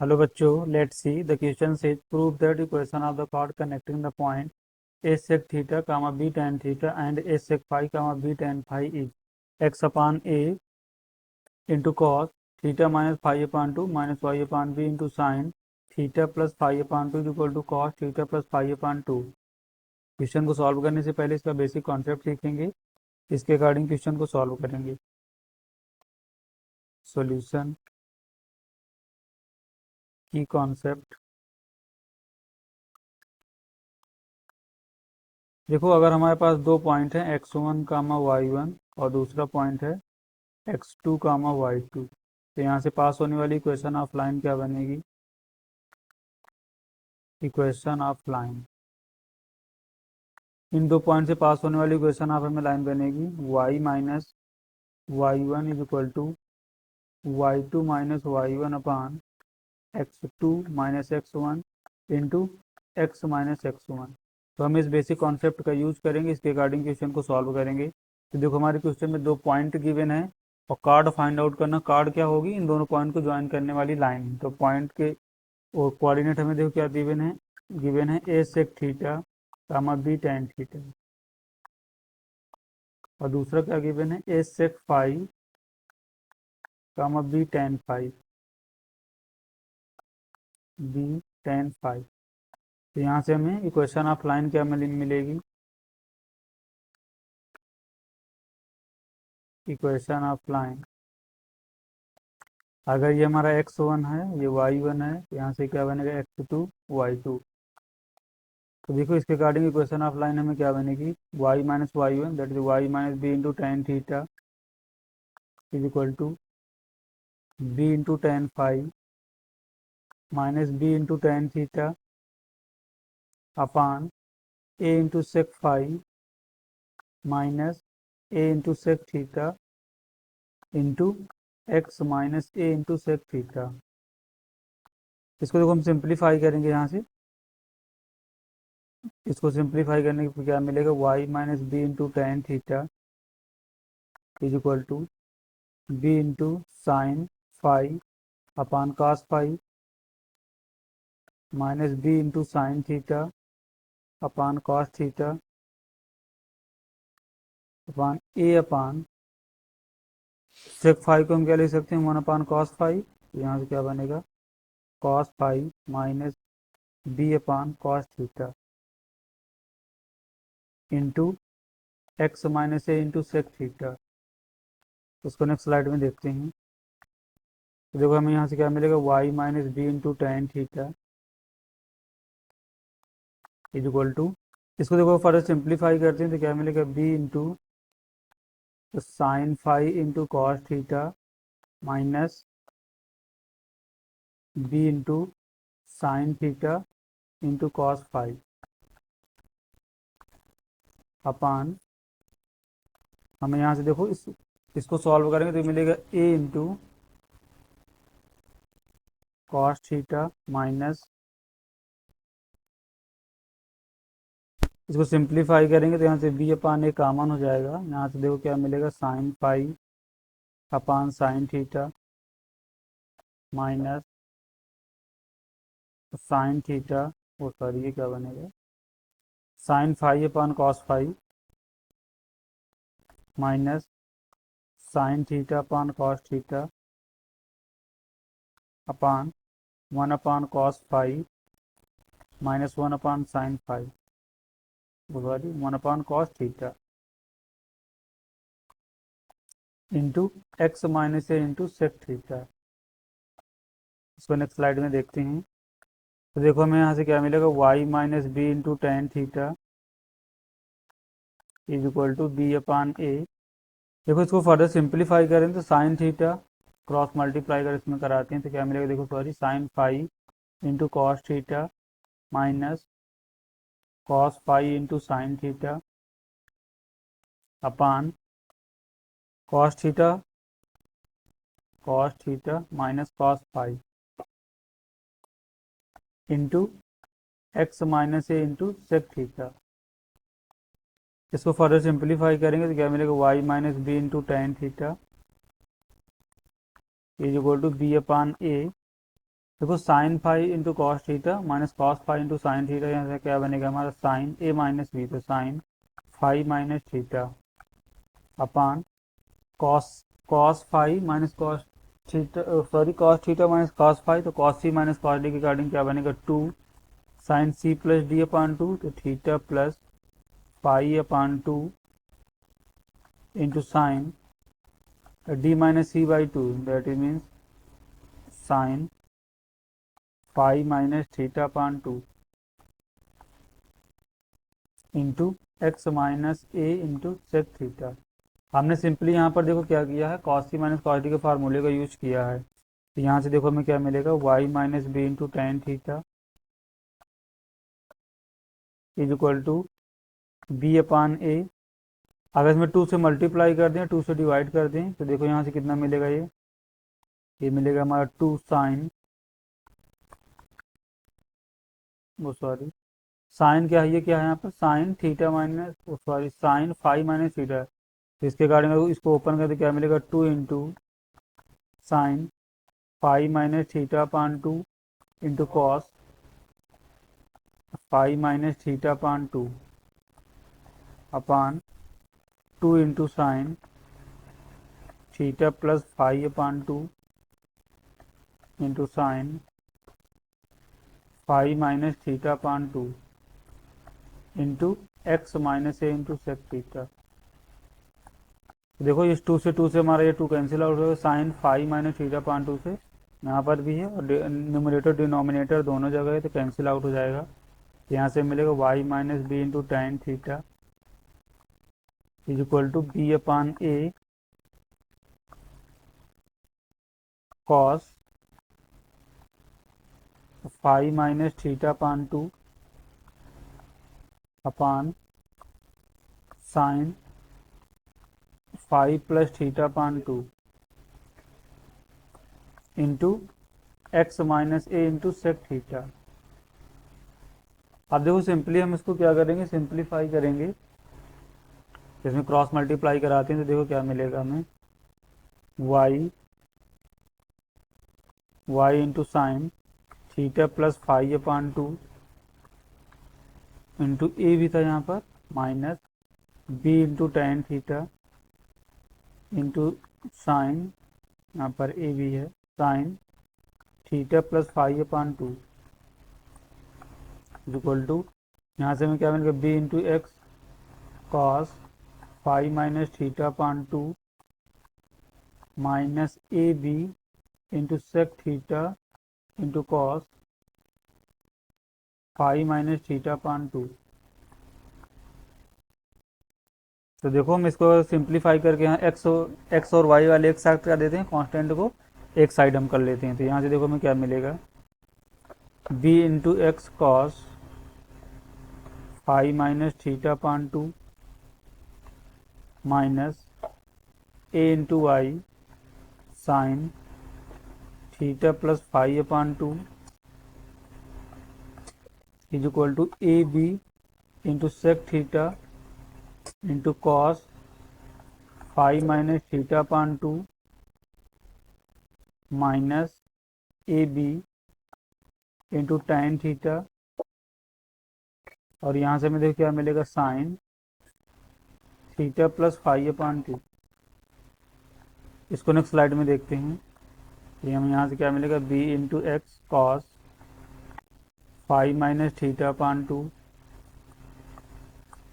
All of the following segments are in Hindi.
हेलो बच्चों, let's see the question says prove that equation of the chord connecting the point a sec theta comma b tan theta and a sec phi comma b tan phi is x upon a into cos theta minus phi upon two minus Y upon B into sine theta plus phi upon two equal to cos theta plus phi upon two. क्वेश्चन को सॉल्व करने से पहले इसका बेसिक कॉन्सेप्ट सीखेंगे, इसके अकॉर्डिंग क्वेश्चन को सॉल्व करेंगे। सॉल्यूशन की कॉन्सेप्ट देखो, अगर हमारे पास दो पॉइंट है x1 कामा y1 और दूसरा पॉइंट है x2 कामा y2, तो यहाँ से पास होने वाली इक्वेशन ऑफ लाइन क्या बनेगी? इक्वेशन ऑफ लाइन इन दो पॉइंट से पास होने वाली इक्वेशन ऑफ हमें लाइन बनेगी y minus y1 is equal to y2 minus y1 upon x2 minus x1 into x minus x1। तो हम इस बेसिक कॉन्सेप्ट का यूज करेंगे, इसके अकॉर्डिंग क्वेश्चन को सॉल्व करेंगे। तो देखो, हमारे क्वेश्चन में दो पॉइंट गिवन है और कार्ड फाइंड आउट करना। कार्ड क्या होगी? इन दोनों पॉइंट को ज्वाइन करने वाली लाइन। तो पॉइंट के और कोऑर्डिनेट हमें देखो क्या गिवन है A sec theta comma B tan theta, और दूसरा क्या गिवन है? A sec phi comma B tan phi, B tan phi. तो यहाँ से हमें इक्वेशन ऑफ लाइन क्या मिलेगी? इक्वेशन ऑफ लाइन, अगर ये हमारा x1 है, ये y1 है, यहाँ से क्या बनेगा? x2 y2। तो देखो, इसके अकॉर्डिंग इक्वेशन ऑफ लाइन हमें क्या बनेगी? y minus y1 that is y minus B into tan theta is equal to B into tan phi minus B into tan theta upon A into sec phi minus A into sec theta into x minus A into sec theta. इसको देखो हम सिंप्लीफाई करेंगे यहाँ से। इसको सिंप्लीफाई करने पर क्या मिलेगा? y minus B into tan theta is equal to B into sine phi upon cos phi minus B into sine theta upon cos theta upon A upon sec phi को हम क्या लिख सकते हैं? One upon cos phi. यहाँ से क्या बनेगा? Cos phi minus B upon cos theta into x minus ए इंटू सेक थीटा। उसको नेक्स्ट स्लाइड में देखते हैं। तो देखो, हमें यहाँ से क्या मिलेगा? Y minus B into tan theta is equal to, इसको देखो फर्दर सिंप्लीफाई करते हैं तो क्या मिलेगा? B into sine phi into cos theta minus B into sine theta into cos phi upon, हमें यहाँ से देखो इसको सॉल्व करेंगे तो मिलेगा A into cos theta minus, इसको सिंप्लीफाई करेंगे तो यहाँ से बी अपान ए कॉमन हो जाएगा। यहाँ से देखो क्या मिलेगा? Sine phi upon sine theta minus sine theta, वो सॉरी ये क्या बनेगा? Sine phi upon cos phi minus sine theta upon cos theta upon one upon cos phi minus one upon sine phi, sorry one upon cos theta into x minus ए इंटू सेक थीटा। इसको नेक्स्ट स्लाइड में देखते हैं। तो देखो, हमें यहाँ से क्या मिलेगा? Y minus B into tan theta is equal to B upon A. देखो, इसको फर्दर सिंप्लीफाई करें तो साइन थीटा क्रॉस मल्टीप्लाई कर इसमें कराते हैं तो क्या मिलेगा? देखो sorry, sine phi into cos theta minus cos phi into sine theta upon cos theta minus cos phi into x minus ए इंटू सेक थीटा। इसको फर्दर सिंप्लीफाई करेंगे तो क्या मिलेगा? Y minus B into tan theta is equal to B upon A देखो sine five into cos theta minus cos five into sine theta, यहाँ से क्या बनेगा हमारा साइन ए माइनस बी, तो sign five minus theta upon cos cos five minus cos theta, sorry cos theta minus cos five, तो cos C minus cos D के अकॉर्डिंग क्या बनेगा two sine C plus D upon two, तो theta plus five upon two into sine D minus C by two, that is means sine five minus theta upon two into x minus A into sec theta. हमने सिंपली यहाँ पर देखो क्या किया है, cos C minus cos D के फार्मूले का यूज किया है। तो यहाँ से देखो हमें क्या मिलेगा, Y minus B into tan theta is equal to B upon A. अगर इसमें टू से मल्टीप्लाई कर दें, टू से डिवाइड कर दें, तो देखो यहाँ से कितना मिलेगा, ये मिलेगा हमारा टू साइन, वो सॉरी साइन क्या है, ये क्या है यहाँ पर sine theta minus, sorry sine five minus theta, तो इसके अकॉर्डिंग इसको ओपन करके क्या मिलेगा two into sine five minus theta upon two into cos five minus theta upon two upon two into sine theta plus five upon two into sine five minus theta upon two into x minus ए इंटू सेक थीटा। देखो इस टू से हमारा ये टू कैंसिल आउट होगा, sine five minus theta upon two से यहाँ पर भी है, और न्यूमरेटर डिनोमिनेटर दोनों जगह है, तो कैंसिल आउट हो जाएगा। यहाँ से मिलेगा Y minus B into tan theta is equal to B upon a cos five minus theta upon two upon sine phi plus theta upon two into x minus A into sec theta. अब देखो सिंपली हम इसको क्या करेंगे, सिंप्लीफाई करेंगे, इसमें क्रॉस मल्टीप्लाई कराते हैं, तो देखो क्या मिलेगा हमें, Y into sine theta plus five upon two into A भी था यहाँ पर minus B into tan theta into sine, यहाँ पर ए भी है, sine theta plus five upon two equal to, यहाँ से हमें क्या मिलेगा B into X cos five minus theta upon two minus A B into sec theta into cos five minus theta upon two. तो देखो हम इसको सिंप्लीफाई करके यहाँ एक्स और वाई वाले एक साथ कर देते हैं, कांस्टेंट को एक साइड हम कर लेते हैं, तो यहाँ से देखो हमें क्या मिलेगा, B into X cos five minus theta upon two minus A into Y sine theta plus five upon two is equal to A B into sec theta into cos five minus theta upon two minus A B into tan theta, और यहाँ से हमें देखो क्या मिलेगा sine theta plus five upon two. इसको नेक्स्ट स्लाइड में देखते हैं, ये हम यहाँ से क्या मिलेगा B into X cos five minus theta upon two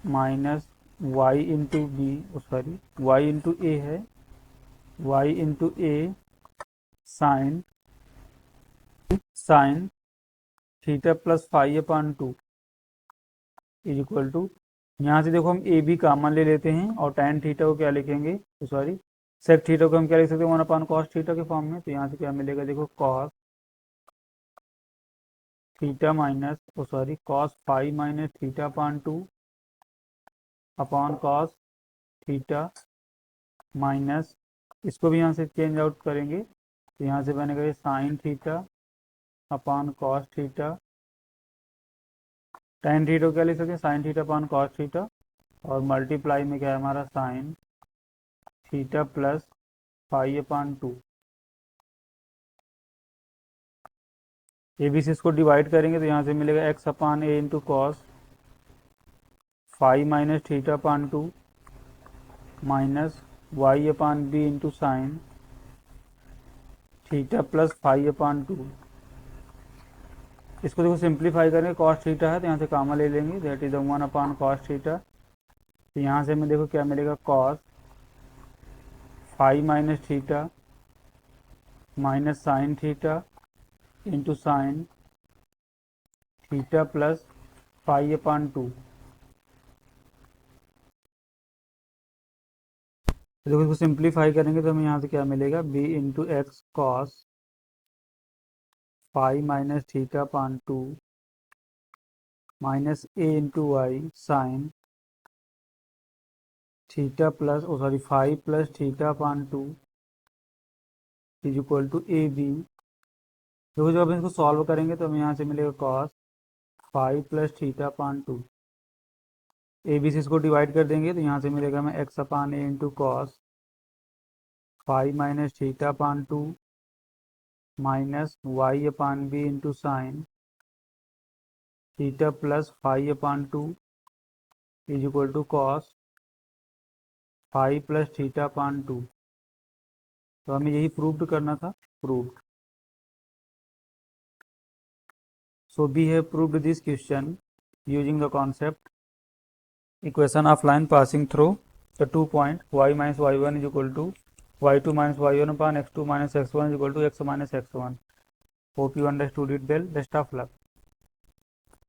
minus Y into B, sorry Y into A है, Y into A sine theta plus five upon two is equal to, यहाँ से देखो हम ए बी कॉमन ले लेते हैं, और टेन थीटा को क्या लिखेंगे, सॉरी सेक थीटा को हम क्या लिख सकते हैं वन अपान कॉस थीटा के फॉर्म में, तो यहाँ से क्या मिलेगा देखो cos theta minus, sorry cos five minus theta upon two upon cos theta minus, इसको भी यहाँ से चेंज आउट करेंगे, तो यहाँ से बनेगा ये sine theta upon cos theta, tan theta को क्या लिख सकते हैं sine theta upon cos theta, और मल्टीप्लाई में क्या है हमारा sine theta plus five upon two. A B C इसको डिवाइड करेंगे तो यहाँ से मिलेगा एक्स अपान ए into cos five minus theta upon two minus Y upon B into sine theta plus five upon two. इसको देखो सिंप्लीफाई करेंगे, कॉस थीटा है तो यहाँ से कामा ले लेंगे, that is one upon cos theta. तो यहाँ से हमें देखो क्या मिलेगा, cos five minus theta minus sine theta into sine theta plus five upon to. देखो इसको सिंप्लीफाई करेंगे तो हमें यहाँ से क्या मिलेगा, B into X cos five minus theta upon two minus A into Y sine theta plus five plus theta upon two is equal to A B. देखो जब हम इसको सॉल्व करेंगे तो हमें यहाँ से मिलेगा cos five plus theta upon two. A B से इसको डिवाइड कर देंगे तो यहाँ से मिलेगा हमें X upon A into cos five minus theta upon two minus Y upon B into sine theta plus five upon two is equal to cos five plus theta upon two. तो हमें यही प्रूव्ड करना था, proved. So we have proved this question using the concept equation of line passing through the 2 point y minus y1 is equal to y2 minus y1 upon x2 minus x1 is equal to x minus x1. Hope you understood it well. Best of luck.